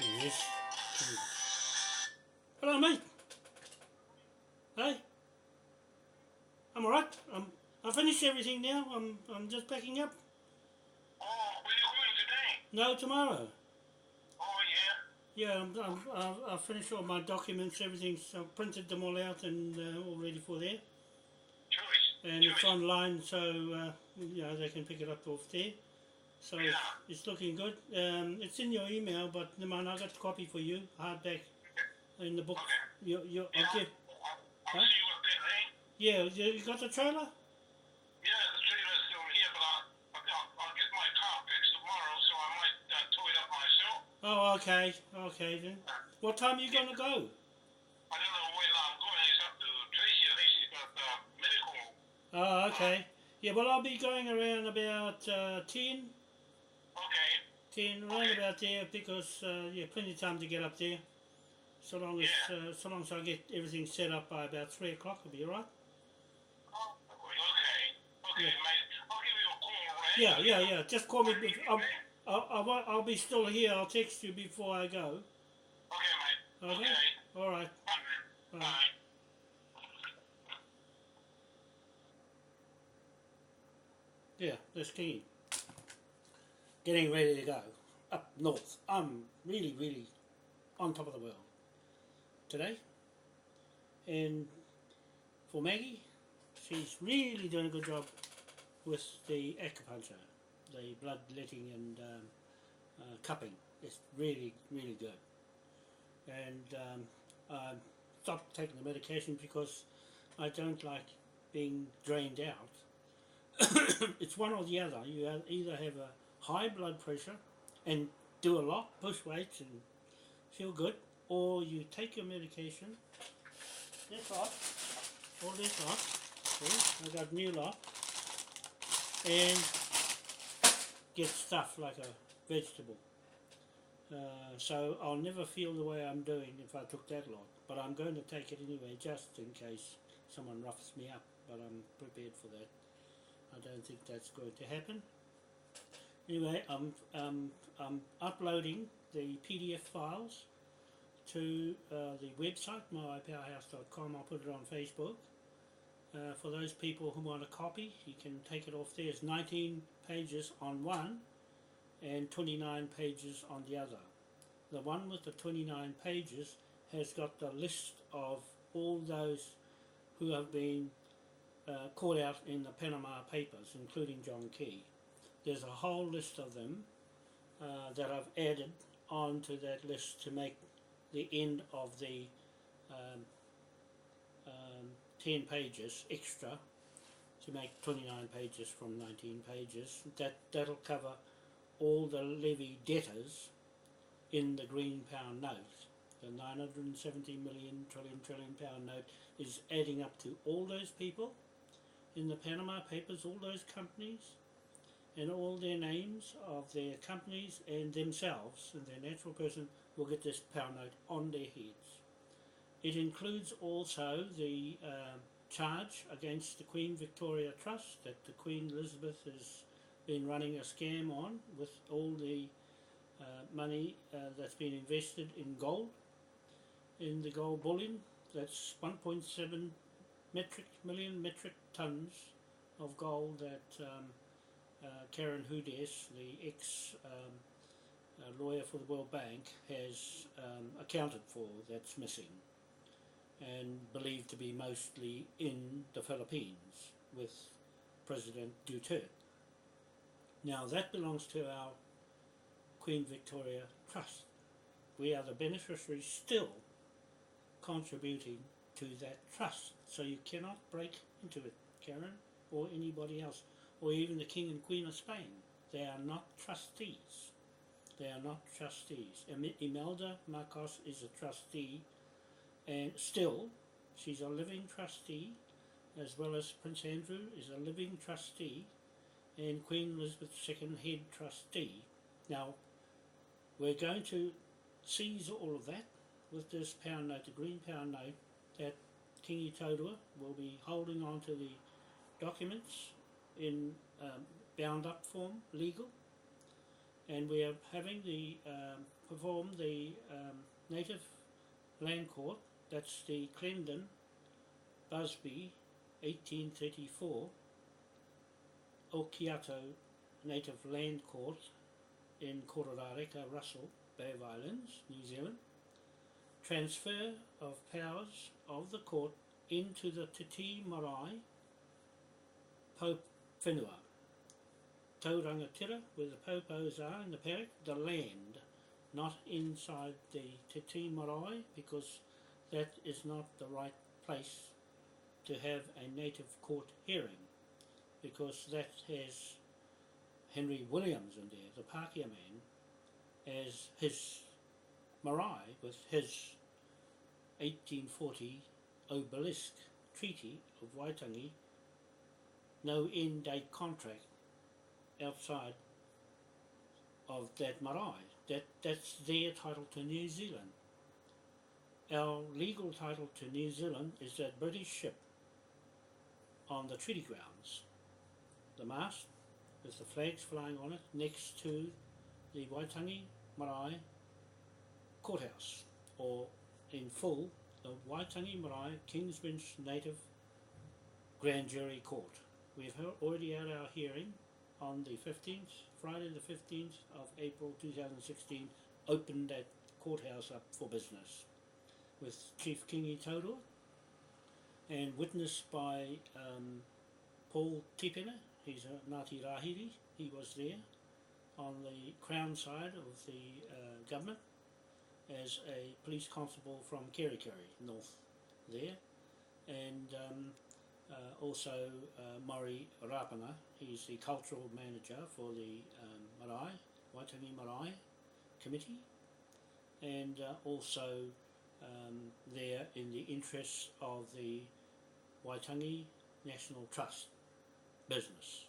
Yes. Hello, mate. Hey, I'm alright. I finished everything now. I'm just packing up. Oh, where you going today? No, tomorrow. Oh, yeah. Yeah, I've finished all my documents. Everything's I've printed them all out and all ready for there. Choice. And it's Choice. online, so they can pick it up off there. So Yeah. it's looking good. It's in your email, but never mind. I got a copy for you, hardback, in the book. Okay. I'll Yeah, give. I'll Huh? see you up there, eh? Yeah, you got the trailer? Yeah, the trailer's still here, but I'll get my car fixed tomorrow, so I might tow it up myself. Oh, okay, okay then. What time are you Yeah. gonna go? I don't know when I'm going. It's up to Tracy. I think she's got medical. Oh, Uh, okay. Yeah, well, I'll be going around about 10, okay. 10, around Okay. about there because, plenty of time to get up there. Yeah. So long as I get everything set up by about 3 o'clock, I'll be alright. Oh, okay. Yeah. Okay, mate. I'll give you a call, right? Yeah, I'll yeah, give you yeah. Just call me. a ring, eh? I'll be still here. I'll text you before I go. Okay, mate. Okay? Okay. Alright. Bye, man. Bye. Bye. Yeah, that's keen. Getting ready to go. Up north. I'm really, really on top of the world today. And for Maggie, she's really doing a good job with the acupuncture, the bloodletting and cupping. It's really, really good. And I stopped taking the medication because I don't like being drained out. It's one or the other. You either have a high blood pressure and do a lot, push weights and feel good, or you take your medication. This lot, all this lot. See, I got new lot, and get stuffed like a vegetable. So I'll never feel the way I'm doing if I took that lot. But I'm going to take it anyway, just in case someone roughs me up. But I'm prepared for that. I don't think that's going to happen. Anyway, I'm uploading the PDF files to the website, myipowerhouse.com. I'll put it on Facebook. For those people who want a copy, you can take it off there. It's 19 pages on one and 29 pages on the other. The one with the 29 pages has got the list of all those who have been caught out in the Panama Papers, including John Key. There's a whole list of them that I've added onto that list to make the end of the um, 10 pages extra to make 29 pages from 19 pages. That'll cover all the levy debtors in the green pound note. The 970 million trillion pound note is adding up to all those people in the Panama Papers, all those companies, and all their names of their companies and themselves and their natural person will get this pound note on their heads. It includes also the charge against the Queen Victoria Trust that the Queen Elizabeth has been running a scam on with all the money that's been invested in gold, in the gold bullion. That's 1.7 million metric tons of gold that Karen Hudes, the ex-lawyer for the World Bank, has accounted for that's missing and believed to be mostly in the Philippines with President Duterte. Now that belongs to our Queen Victoria Trust. We are the beneficiaries still contributing to that trust. So you cannot break into it, Karen, or anybody else, or even the King and Queen of Spain. They are not trustees. They are not trustees. Imelda Marcos is a trustee, and still, she's a living trustee, as well as Prince Andrew is a living trustee, and Queen Elizabeth II head trustee. Now, we're going to seize all of that with this pound note, the green pound note, that Kingi Todua will be holding on to the documents in bound up form, legal, and we are having the perform the native land court. That's the Clendon Busby 1834 Okiato Native Land Court in Kororareka, Russell, Bay of Islands, New Zealand. Transfer of powers of the court into the Titi Marae Pope Whenua. Taurangatira, where the popos are in the paddock, the land, not inside the Titi Marae, because that is not the right place to have a native court hearing, because that has Henry Williams in there, the Pākehā man, as his marae with his 1840 obelisk treaty of Waitangi, no end date contract outside of that marae. That's their title to New Zealand. Our legal title to New Zealand is that British ship on the treaty grounds, the mast with the flags flying on it next to the Waitangi Marae Courthouse, or in full, the Waitangi Marae King's Bench Native Grand Jury Court. We've already had our hearing on the 15th, Friday the 15th of April 2016, opened that courthouse up for business with Chief Kingi Taurua and witnessed by Paul Tipena. He's a Ngāti Rahiri. He was there on the Crown side of the government as a police constable from Kerikeri North there, and also Murray Rapana. He's the cultural manager for the Marae, Waitangi Marae Committee, and also there in the interests of the Waitangi National Trust business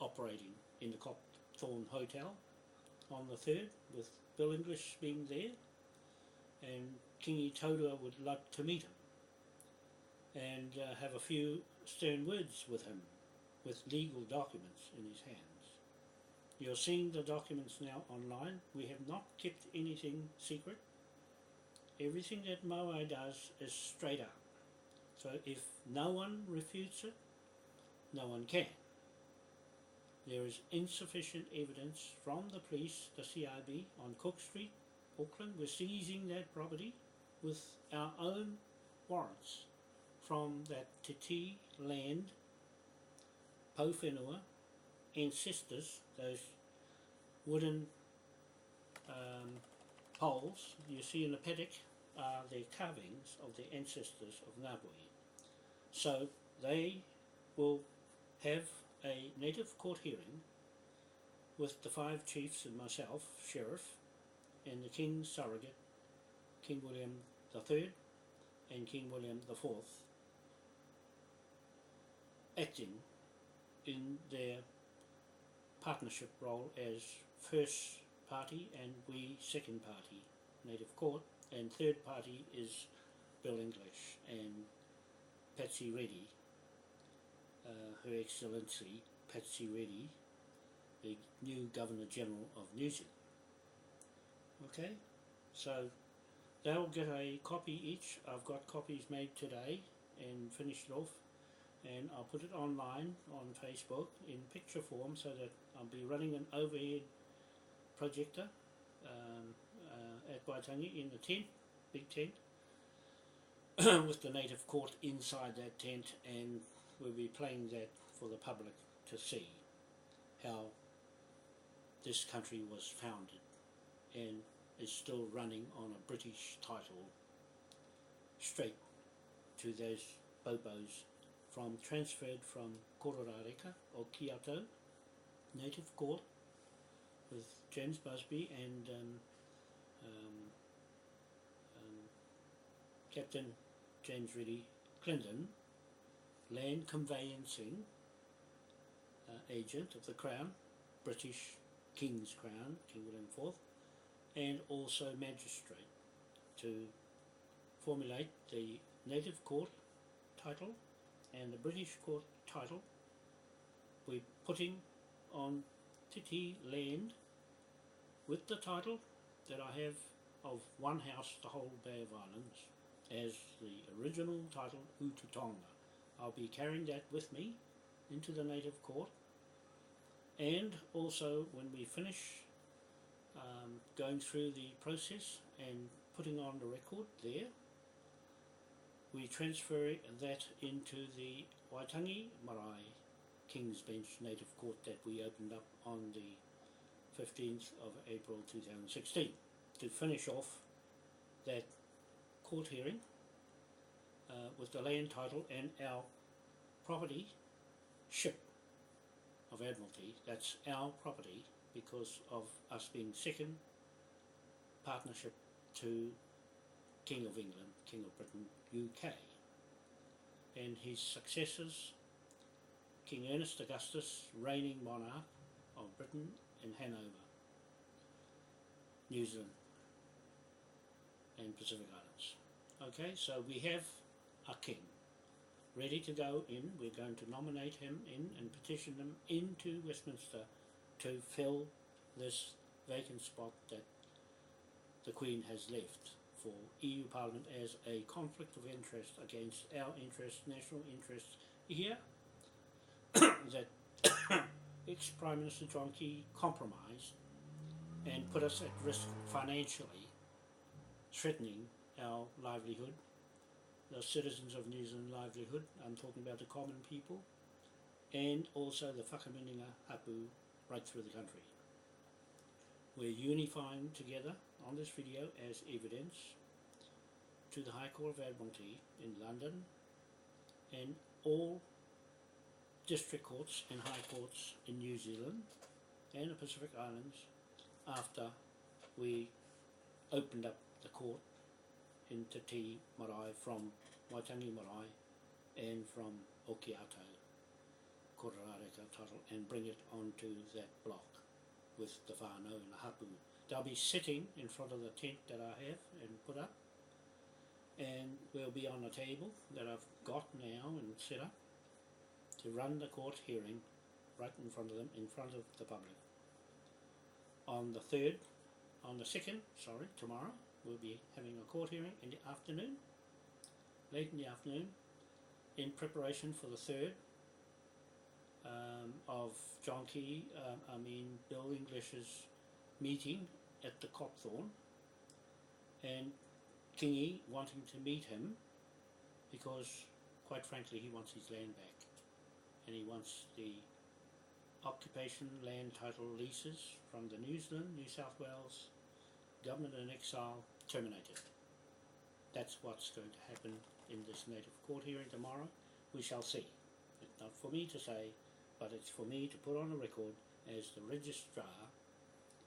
operating in the Copthorne Hotel on the 3rd, with Bill English being there, and Kingi Taurua would like to meet him and have a few stern words with him, with legal documents in his hands. You're seeing the documents now online. We have not kept anything secret. Everything that Moai does is straight up. So if no one refutes it, no one can. There is insufficient evidence from the police, the CIB, on Cook Street, Auckland. We're seizing that property with our own warrants from that Titi land, Po Whenua, ancestors, those wooden poles you see in the paddock are the carvings of the ancestors of Ngāpuhi. So they will have a native court hearing with the 5 chiefs and myself, Sheriff, and the King's surrogate, King William III and King William IV, acting in their partnership role as first party and we second party, native court, and third party is Bill English and Patsy Reddy, Her Excellency Patsy Reddy, the new Governor General of New Zealand. Okay, so they'll get a copy each. I've got copies made today and finished off, and I'll put it online on Facebook in picture form, so that I'll be running an overhead projector at Waitangi in the tent, big tent, with the native court inside that tent, and we'll be playing that for the public to see how this country was founded and is still running on a British title straight to those bobos transferred from Kororareka or Kiato native court with James Busby and Captain James Reddy Clendon, land conveyancing agent of the Crown, British King's Crown, King William IV, and also magistrate, to formulate the native court title and the British court title. We're putting on Titi land with the title that I have of One House, the Whole Bay of Islands, as the original title, Ututonga. I'll be carrying that with me into the native court, and also when we finish going through the process and putting on the record there, we transfer that into the Waitangi Marae King's Bench Native Court that we opened up on the 15th of April 2016 to finish off that court hearing with the land title and our property ship of Admiralty. That's our property because of us being second partnership to King of England, King of Britain, UK, and his successors, King Ernest Augustus, reigning monarch of Britain and Hanover, New Zealand and Pacific Islands. Okay, so we have a king ready to go in. We're going to nominate him in and petition him into Westminster to fill this vacant spot that the Queen has left for EU Parliament as a conflict of interest against our interests, national interests here, that ex-Prime Minister John Key compromised and put us at risk financially, threatening our livelihood, the citizens of New Zealand livelihood. I'm talking about the common people, and also the whakamininga hapu right through the country. We're unifying together on this video as evidence to the High Court of Admiralty in London and all district courts and high courts in New Zealand and the Pacific Islands after we opened up the court in Te Tii Marae from Waitangi Marae and from Okiato Kororareka title, and bring it onto that block with the whānau and the hapu. They'll be sitting in front of the tent that I have and put up, and we'll be on a table that I've got now and set up to run the court hearing right in front of them, in front of the public. On the 2nd, tomorrow, we'll be having a court hearing in the afternoon, late in the afternoon, in preparation for the 3rd of John Key, Bill English's meeting at the Copthorne, and Kingy wanting to meet him because, quite frankly, he wants his land back, and he wants the occupation land title leases from the New Zealand, New South Wales government in exile terminated. That's what's going to happen in this native court hearing tomorrow. We shall see. It's not for me to say, but it's for me to put on a record as the registrar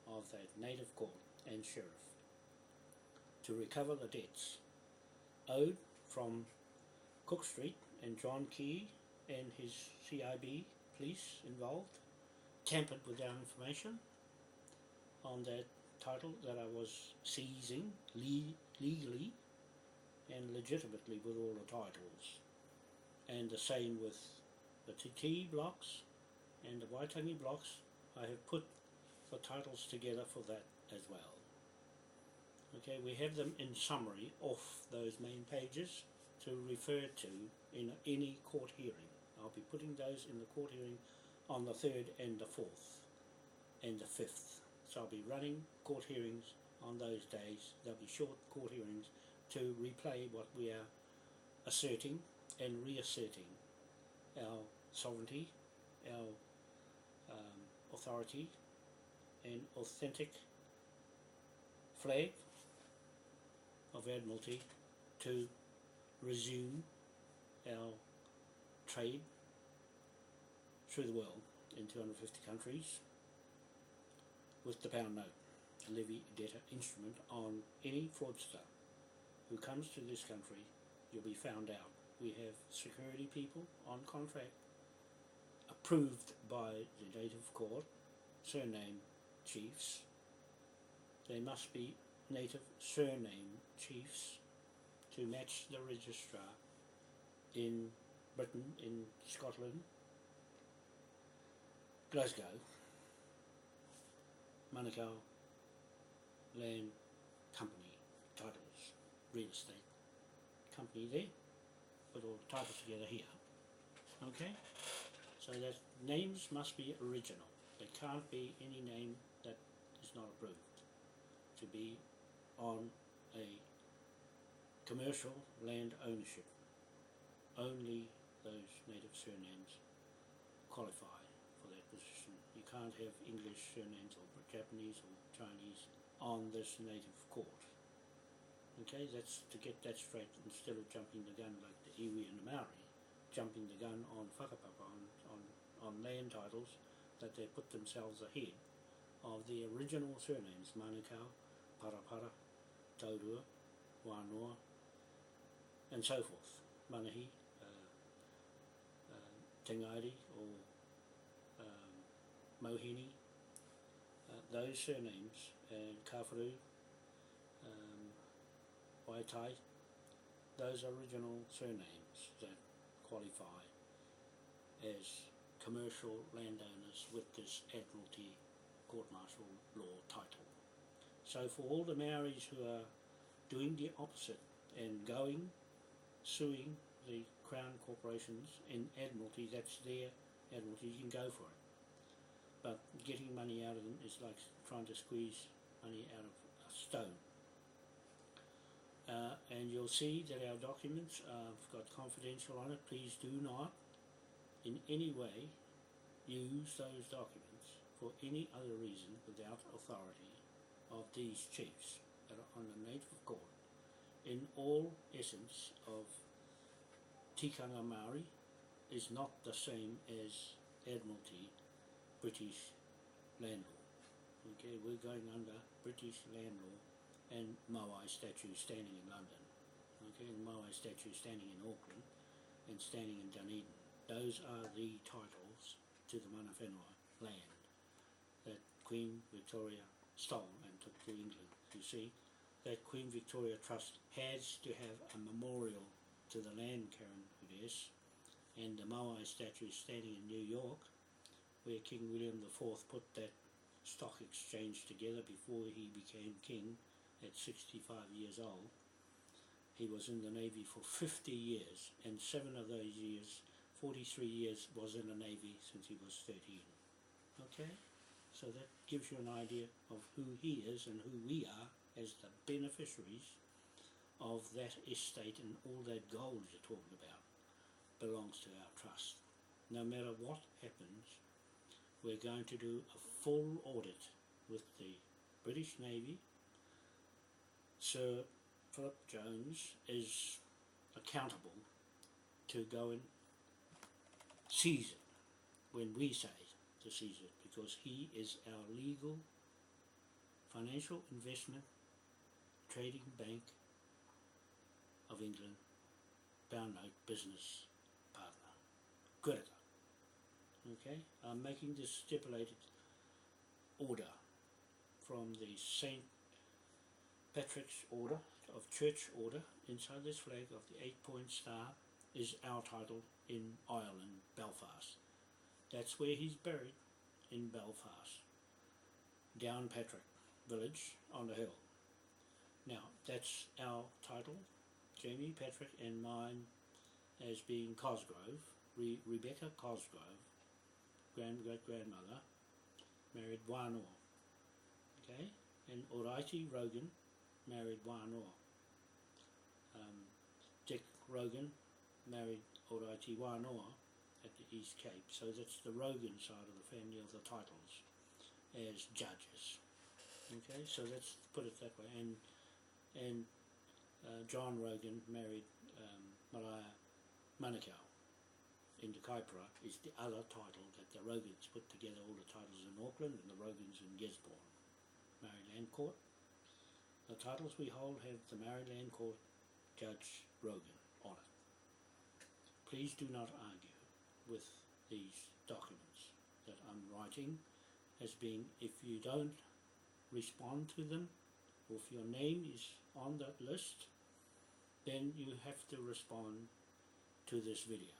of that native court and sheriff to recover the debts owed from Cook Street and John Key and his CIB police involved, tampered with our information on that title that I was seizing legally and legitimately with all the titles, and the same with the TT blocks and the Waitangi blocks. I have put the titles together for that as well. Okay, we have them in summary off those main pages to refer to in any court hearing. I'll be putting those in the court hearing on the 3rd and the 4th and the 5th. So I'll be running court hearings on those days. They'll be short court hearings to replay what we are asserting and reasserting: our sovereignty, our authority and authentic flag of Admiralty to resume our trade through the world in 250 countries with the pound note, a levy debtor instrument on any fraudster who comes to this country. You'll be found out. We have security people on contract approved by the native court, surname chiefs. They must be native surname chiefs to match the registrar in Britain, in Scotland, Glasgow, Manukau land company titles, real estate company there, put all the titles together here. Okay? So that names must be original. There can't be any name that is not approved to be on a commercial land ownership. Only those native surnames qualify for that position. You can't have English surnames or Japanese or Chinese on this native court. Okay, that's to get that straight instead of jumping the gun like the iwi and the Maori, jumping the gun on whakapapa, on land titles, that they put themselves ahead of the original surnames, Manukau, Parapara, Taurua, Wānoa, and so forth, Manahi, Tingairi or Mohini, those surnames, and Kawharu, Waitai, those original surnames that qualify as commercial landowners with this Admiralty court-martial law title. So for all the Maoris who are doing the opposite and going, suing the Crown corporations in Admiralty, that's their Admiralty, you can go for it. But getting money out of them is like trying to squeeze money out of a stone. And you'll see that our documents have got confidential on it. Please do not in any way use those documents for any other reason without authority of these chiefs that are on the native court. In all essence of tikanga Maori is not the same as Admiralty British land law. Okay, we're going under British land law and Moai statue standing in London. Okay, and Moai statue standing in Auckland and standing in Dunedin. Those are the titles to the mana whenua land that Queen Victoria stole and took to England. You see, that Queen Victoria Trust has to have a memorial to the land Karen Hudes, and the Moai statue standing in New York, where King William IV put that stock exchange together before he became king at 65 years old. He was in the Navy for 50 years, and 7 of those years, 43 years, was in the Navy since he was 13. Okay? So that gives you an idea of who he is and who we are as the beneficiaries of that estate, and all that gold you're talking about belongs to our trust. No matter what happens, we're going to do a full audit with the British Navy. Sir Philip Jones is accountable to go and seize it when we say to seize it, because he is our legal financial investment trading bank of England bound note business partner. Good. Okay, I'm making this stipulated order from the St. Patrick's order of church order. Inside this flag of the 8-point star is our title in Ireland, Belfast. That's where he's buried, in Belfast, Down Patrick village on the hill. Now that's our title, Jamie Patrick, and mine as being Cosgrove, Rebecca Cosgrove, great-grandmother, married Wānoa. Okay, and Oraiti Rogan married Wānoa. Dick Rogan married Oraiti Wānoa at the East Cape. So that's the Rogan side of the family of the titles as judges. Okay, so let's put it that way. And John Rogan married Mariah Manukau in Te Kaipara is the other title that the Rogans put together, all the titles in Auckland and the Rogans in Gisborne. Maryland Court. The titles we hold have the Maryland Court Judge Rogan on it. Please do not argue with these documents that I'm writing as being, if you don't respond to them, or if your name is on that list, then you have to respond to this video,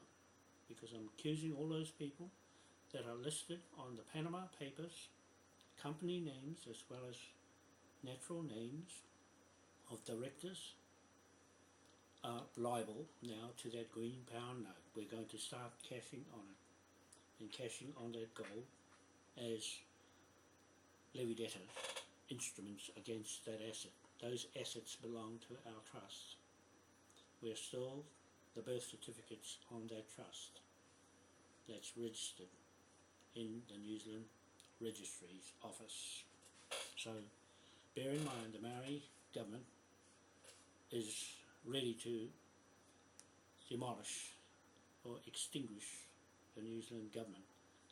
because I'm accusing all those people that are listed on the Panama Papers, company names as well as natural names of directors are liable now to that green pound note. We're going to start cashing on it and cashing on that gold as levy debtors instruments against that asset. Those assets belong to our trust. We're still the birth certificates on that trust that's registered in the New Zealand Registry's office. So bear in mind the Maori government is ready to demolish or extinguish the New Zealand government.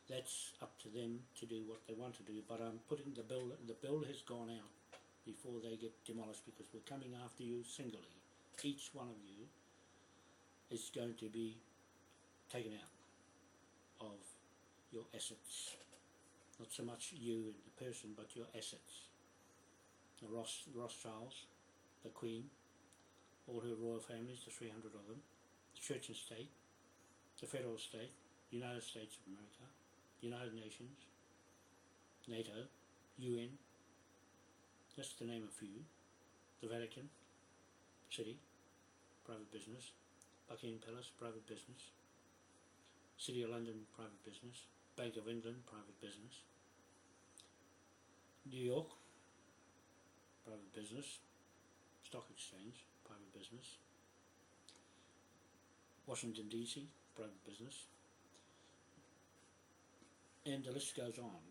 That's up to them to do what they want to do, but I'm putting the bill has gone out before they get demolished, because we're coming after you singly. Each one of you is going to be taken out of your assets. Not so much you and the person, but your assets. The Rothschilds, the Queen, all her royal families, the 300 of them, the Church and State, the Federal State, United States of America, United Nations, NATO, UN, just to name a few, the Vatican City, private business, Buckingham Palace, private business, City of London, private business, Bank of England, private business, New York, private business, Stock Exchange, private business, Washington DC, private business, and the list goes on.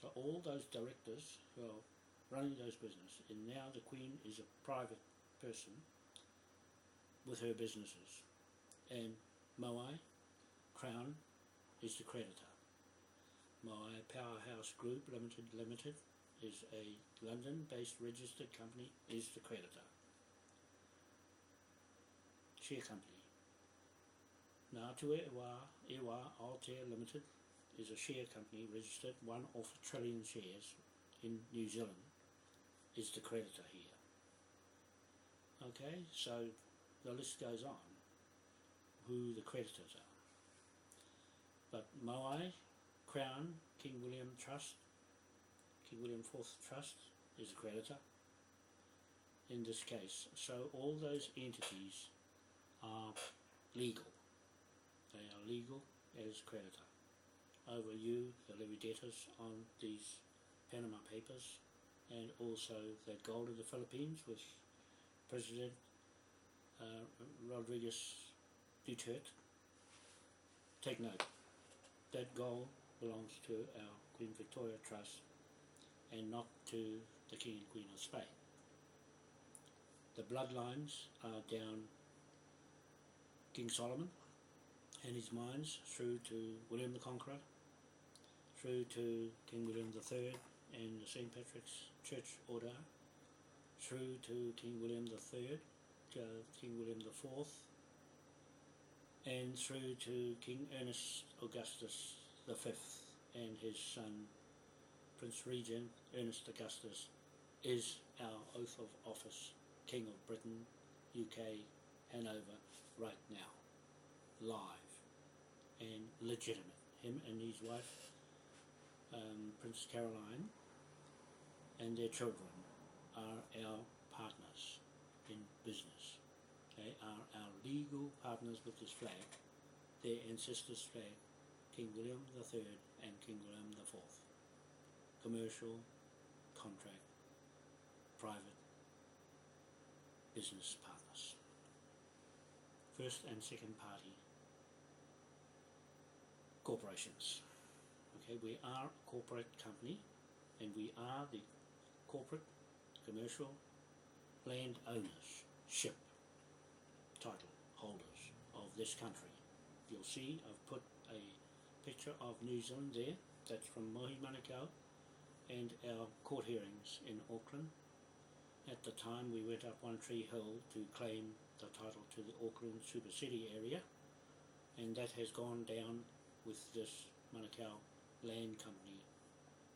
So all those directors who are running those businesses, and now the Queen is a private person with her businesses, and Moai Crown is the creditor. Moai Powerhouse Group Limited is a London-based registered company, is the creditor. Share company. Ngātua Iwa Aotea Limited is a share company registered, one off a trillion shares in New Zealand, is the creditor here. Okay, so the list goes on, who the creditors are. But Moai, Crown, King William Trust, King William IV Trust is a creditor in this case. So all those entities are legal. They are legal as creditor over you, the levy debtors, on these Panama Papers, and also that gold in the Philippines with President Rodriguez Duterte. Take note, that gold belongs to our Queen Victoria Trust and not to the King and Queen of Spain. The bloodlines are down King Solomon and his mines through to William the Conqueror, through to King William III and the St. Patrick's Church Order, through to King William III, King William IV, and through to King Ernest Augustus V and his son Prince Regent Ernest Augustus is our oath of office King of Britain, UK, Hanover, right now, live and legitimate. Him and his wife, Prince Caroline, and their children are our partners in business. They are our legal partners with this flag, their ancestors' flag, King William III and King William IV. Commercial, contract, private, business partners. First and second party corporations. Okay, we are a corporate company, and we are the corporate commercial land owners, ship title holders of this country. You'll see I've put a picture of New Zealand there. That's from Mohi Manukau and our court hearings in Auckland. At the time we went up One Tree Hill to claim the title to the Auckland Super City area, and that has gone down with this Manukau Land Company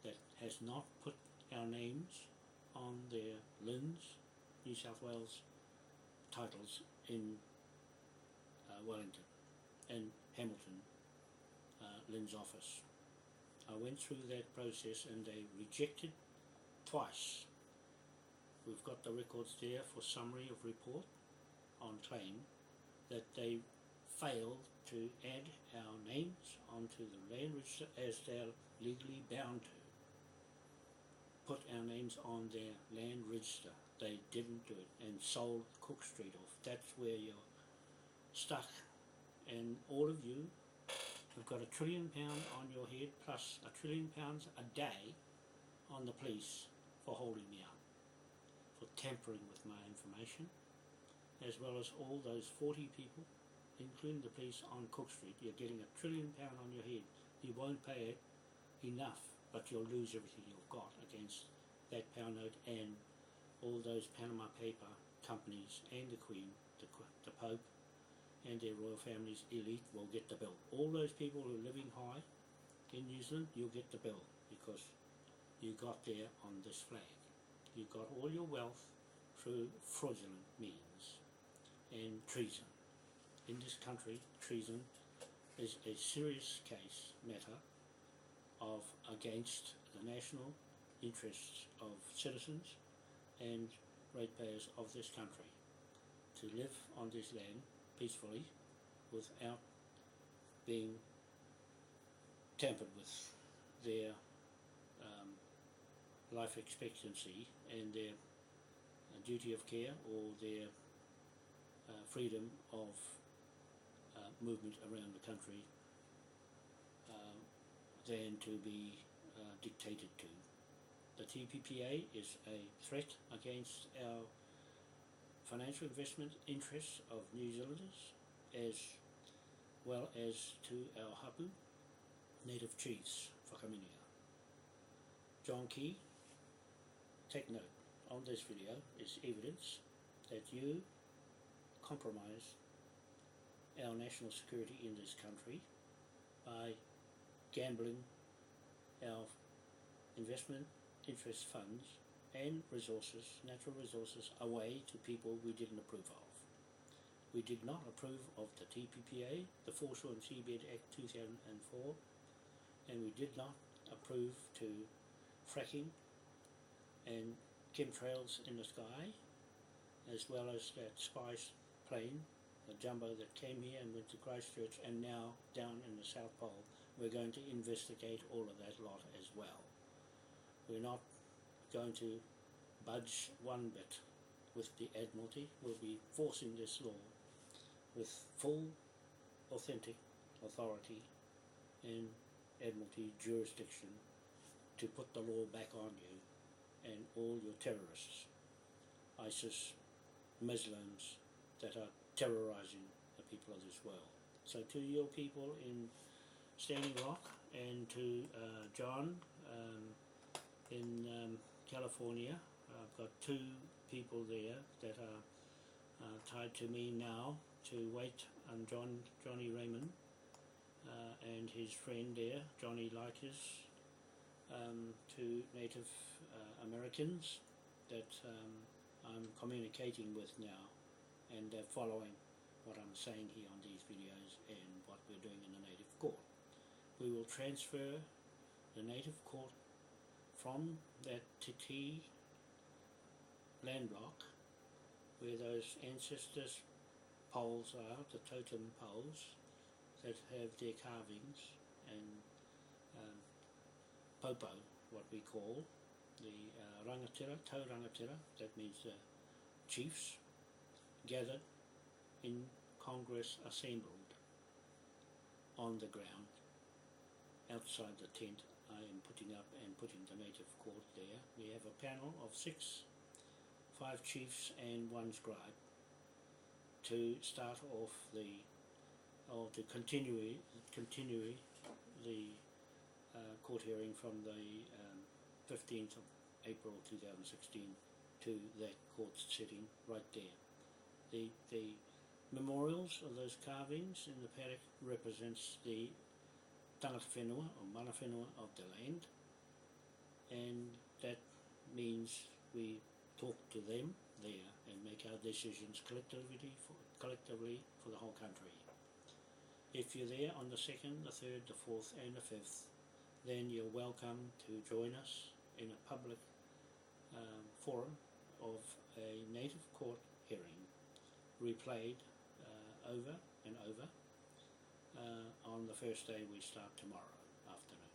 that has not put our names on their LINZ, New South Wales titles in Wellington and Hamilton LINZ office. I went through that process and they rejected twice we've got the records there for summary of report on claim that they failed to add our names onto the land register as they're legally bound to. Put our names on their land register. They didn't do it and sold Cook Street off. That's where you're stuck. And all of you have got £1 trillion on your head plus £1 trillion a day on the police for holding me up, for tampering with my information, as well as all those 40 people, including the police on Cook Street. You're getting £1 trillion on your head. You won't pay it enough, but you'll lose everything you've got against that pound note and all those Panama paper companies and the Queen, the Pope, and their royal families, elite, will get the bill. All those people who are living high in New Zealand, you'll get the bill because you got there on this flag. You got all your wealth through fraudulent means and treason. In this country, treason is a serious case matter of against the national interests of citizens and ratepayers of this country to live on this land peacefully without being tampered with their life expectancy and their duty of care or their freedom of movement around the country than to be dictated to. The TPPA is a threat against our financial investment interests of New Zealanders as well as to our hapu, native chiefs, whakaminia. John Key, take note, on this video is evidence that you compromise our national security in this country by gambling our investment interest funds and resources, natural resources, away to people we didn't approve of. We did not approve of the TPPA, the Foreshore and Seabed Act 2004, and we did not approve to fracking and chemtrails in the sky, as well as that spy plane, the jumbo that came here and went to Christchurch and now down in the South Pole. We're going to investigate all of that lot as well. We're not going to budge one bit with the Admiralty. We'll be forcing this law with full, authentic authority and Admiralty jurisdiction to put the law back on you and all your terrorists, ISIS, Muslims that are terrorizing the people of this world. So to your people in Standing Rock and to John in California, I've got 2 people there that are tied to me now to wait on Johnny Raymond and his friend there, Johnny Likers, to Native Americans that I'm communicating with now, and they're following what I'm saying here on these videos and what we're doing in the Native Court. We will transfer the Native Court from that Titi land block where those ancestors' poles are, the totem poles that have their carvings, and popo, what we call the rangatira, tau rangatira, that means the chiefs gathered in Congress, assembled on the ground outside the tent I am putting up and putting the Native Court there. We have a panel of 6, 5 chiefs and 1 scribe to start off the, or to continue the court hearing from the 15th of April 2016 to that court sitting right there. The memorials of those carvings in the paddock represents the tangata whenua or mana whenua of the land, and that means we talk to them there and make our decisions collectively for the whole country. If you're there on the 2nd, the 3rd, the 4th and the 5th, then you're welcome to join us in a public forum of a native court hearing replayed over and over on the first day we start tomorrow afternoon.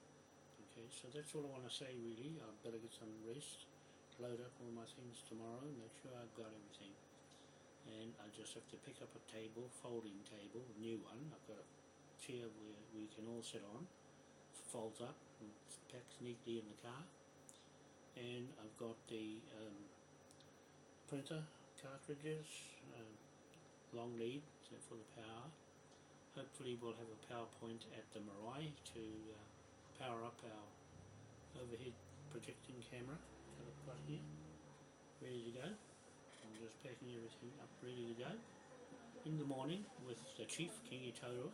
Okay, so that's all I want to say really. I've got to get some rest, load up all my things tomorrow, make sure I've got everything. And I just have to pick up a table, folding table, a new one. I've got a chair where we can all sit on, folds up and packs neatly in the car. And I've got the printer cartridges, long lead for the power. Hopefully we'll have a PowerPoint at the marae to power up our overhead projecting camera that I've got here, ready to go. I'm just packing everything up, ready to go. In the morning with the Chief, Kingi Taurua,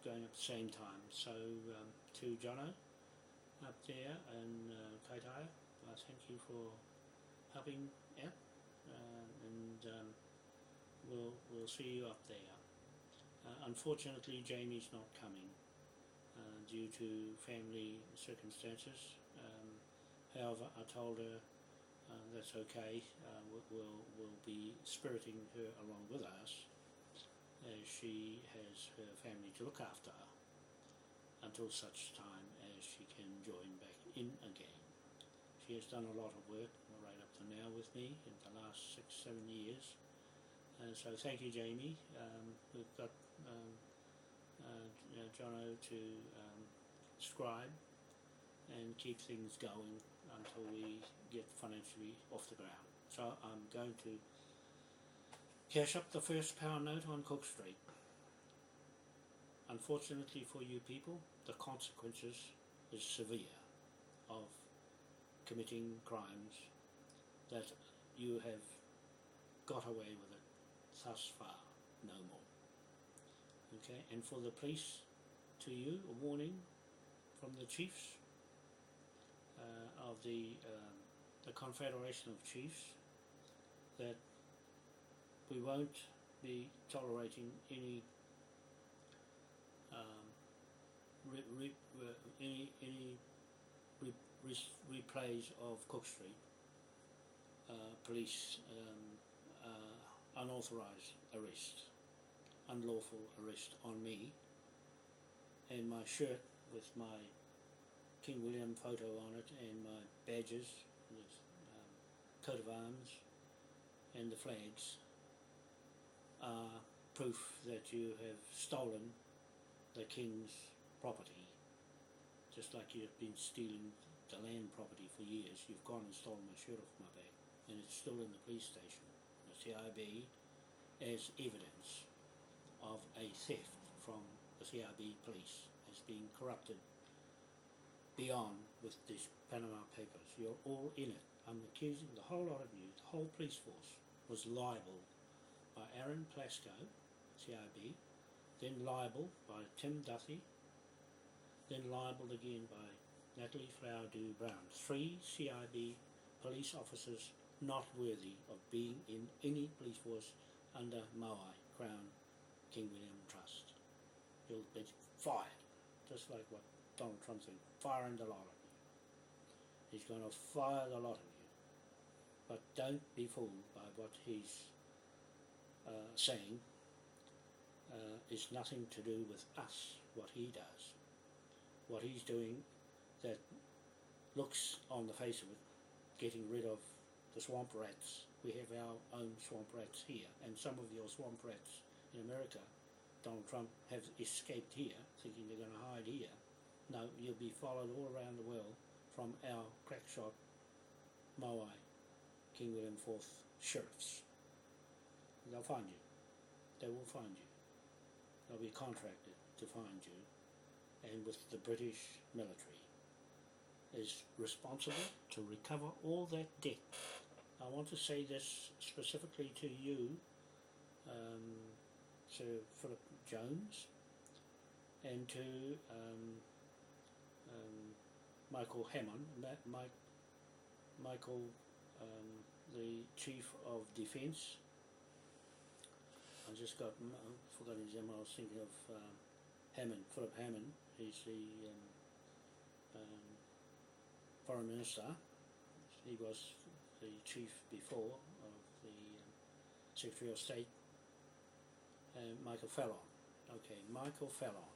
going at the same time. So to Jono up there and Kaitaia, thank you for helping out, and we'll see you up there. Unfortunately, Jamie's not coming due to family circumstances. However, I told her that's okay. We'll be spiriting her along with us, as she has her family to look after until such time as she can join back in again. She has done a lot of work right up to now with me in the last 6-7 years. So thank you, Jamie. We've got Jono to scribe and keep things going until we get financially off the ground. So I'm going to cash up the first power note on Cook Street. Unfortunately for you people, the consequences is severe of committing crimes that you have got away with it thus far, no more. Okay, and for the police, to you, a warning from the chiefs of the Confederation of Chiefs that we won't be tolerating any replays of Cook Street police unauthorised arrest, unlawful arrest on me, and my shirt with my King William photo on it and my badges, with coat of arms and the flags are proof that you have stolen the King's property, just like you've been stealing the land property for years. You've gone and stolen my shirt off my back, and it's still in the police station, the CIB, as evidence of a theft from the CIB police as being corrupted beyond with these Panama Papers. You're all in it. I'm accusing the whole lot of you, the whole police force was libelled by Aaron Plasko, CIB, then libelled by Tim Duthie, then libelled again by Natalie Flower-Dew-Brown. 3 CIB police officers not worthy of being in any police force under Maui Crown King William Trust. You'll be fired, just like what Donald Trump said, firing the lot of you. He's going to fire the lot of you. But don't be fooled by what he's saying. It's nothing to do with us, what he does. What he's doing that looks on the face of it, getting rid of the swamp rats. We have our own swamp rats here, and some of your swamp rats in America, Donald Trump, have escaped here, thinking they're going to hide here. No, you'll be followed all around the world from our crackshot Maui King William IV sheriffs. They'll find you. They will find you. They'll be contracted to find you, and with the British military is responsible to recover all that debt. I want to say this specifically to you, Sir Philip Jones, and to Michael Hammond, Michael, the Chief of Defence. I just forgot his name. I was thinking of Hammond, Philip Hammond. He's the Foreign Minister. He was the chief before of the Secretary of State, Michael Fallon. Okay, Michael Fallon.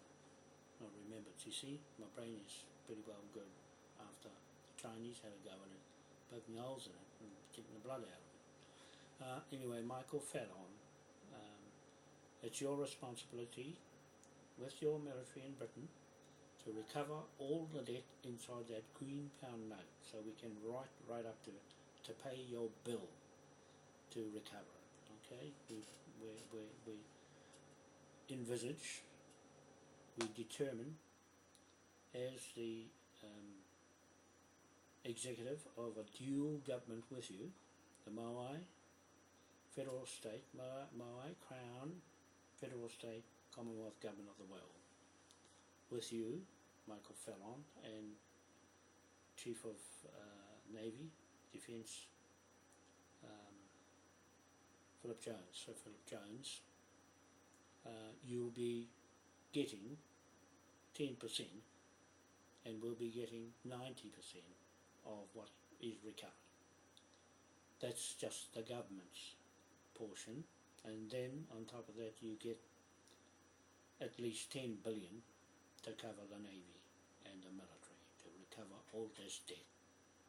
I remembered, you see, my brain is pretty well good after the Chinese had a go at it, poking holes in it and getting the blood out of it. Anyway, Michael Fallon, it's your responsibility with your military in Britain to recover all the debt inside that green pound note, so we can write right up to it to pay your bill to recover it. Okay, we envisage, we determine as the executive of a dual government with you, the Maui Federal State, Maui Crown Federal State Commonwealth Government of the world, with you, Michael Fallon, and Chief of Navy, Defence, Philip Jones. So Philip Jones, you'll be getting 10% and we'll be getting 90% of what is recovered. That's just the government's portion, and then on top of that you get at least 10 billion to cover the Navy and the military, to recover all this debt.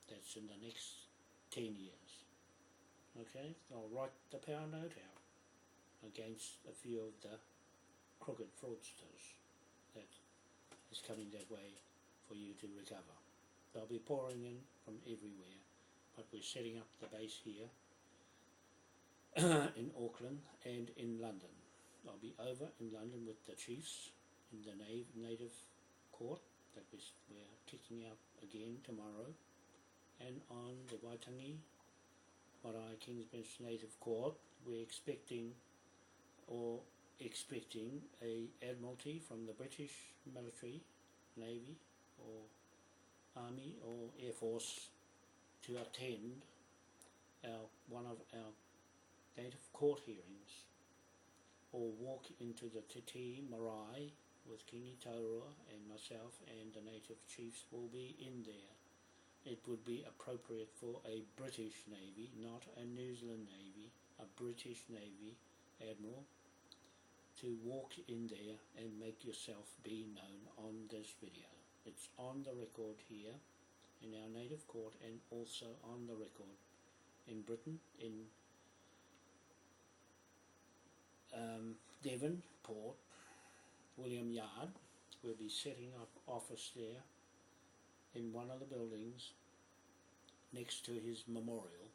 That's in the next 10 years. Okay, I'll write the power note out against a few of the crooked fraudsters that is coming that way for you to recover. They'll be pouring in from everywhere, but we're setting up the base here in Auckland and in London. I'll be over in London with the chiefs in the native court that we're kicking out again tomorrow, and on the Waitangi Marae King's Bench Native Court we're expecting a Admiralty from the British military, Navy or Army or Air Force to attend one of our native court hearings, or walk into the Te Marae with Kingi Taurua and myself, and the native chiefs will be in there. It would be appropriate for a British Navy, not a New Zealand Navy, a British Navy Admiral, to walk in there and make yourself be known on this video. It's on the record here in our native court, and also on the record in Britain, in Devon Port, William Yard. We'll be setting up office there in one of the buildings next to his memorial,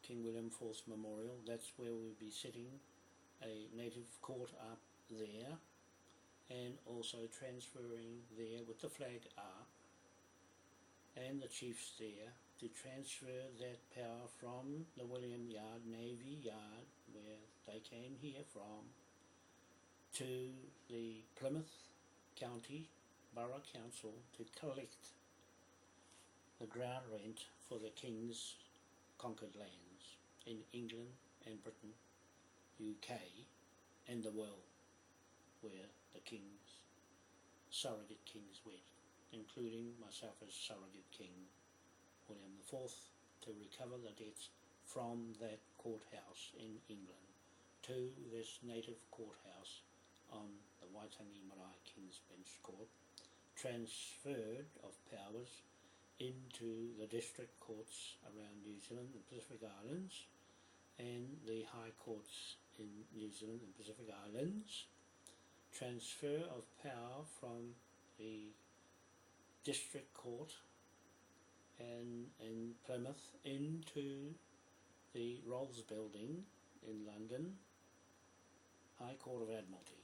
King William IV's memorial. That's where we'll be setting a native court up there, and also transferring there with the flag up and the chiefs there to transfer that power from the William Yard, Navy Yard, where they came here from, to the Plymouth County Borough Council to collect the ground rent for the King's conquered lands in England and Britain, UK and the world, where the kings, surrogate kings went, including myself as surrogate king, William IV, to recover the debts from that courthouse in England to this native courthouse on the Waitangi Marae King's Bench Court, transferred of powers into the district courts around New Zealand and Pacific Islands, and the high courts in New Zealand and Pacific Islands, transfer of power from the district court and in Plymouth into the Rolls Building in London, High Court of Admiralty.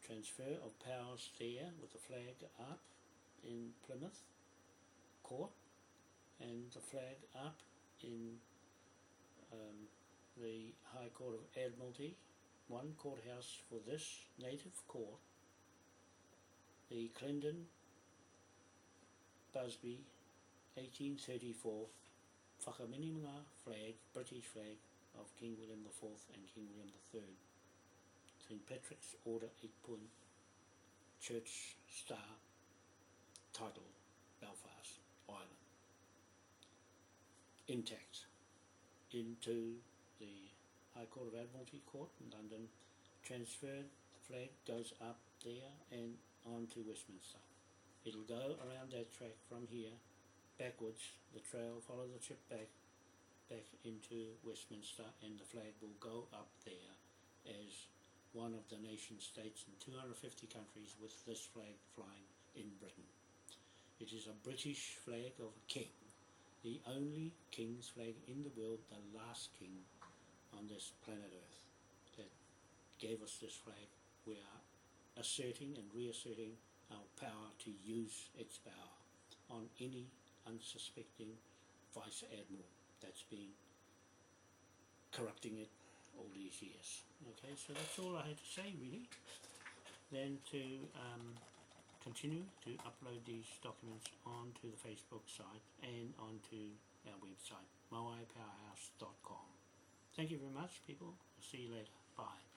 Transfer of powers there with the flag up in Plymouth Court, and the flag up in the High Court of Admiralty, one courthouse for this native court, the Clendon Busby 1834 Whakaminimanga flag, British flag of King William IV and King William III, St. Patrick's Order 8-point Church Star title, Belfast, Ireland. intact into the High Court of Admiralty Court in London, transferred, the flag goes up there and on to Westminster. It'll go around that track from here, backwards, the trail, follow the ship back into Westminster, and the flag will go up there as one of the nation states in 250 countries with this flag flying in Britain. It is a British flag of a king, the only king's flag in the world, the last king on this planet Earth that gave us this flag. We are asserting and reasserting our power to use its power on any unsuspecting vice admiral that's been corrupting it all these years. Okay, so that's all I had to say really. Then to continue to upload these documents onto the Facebook site and onto our website, moaipowerhouse.com. Thank you very much, people. I'll see you later. Bye.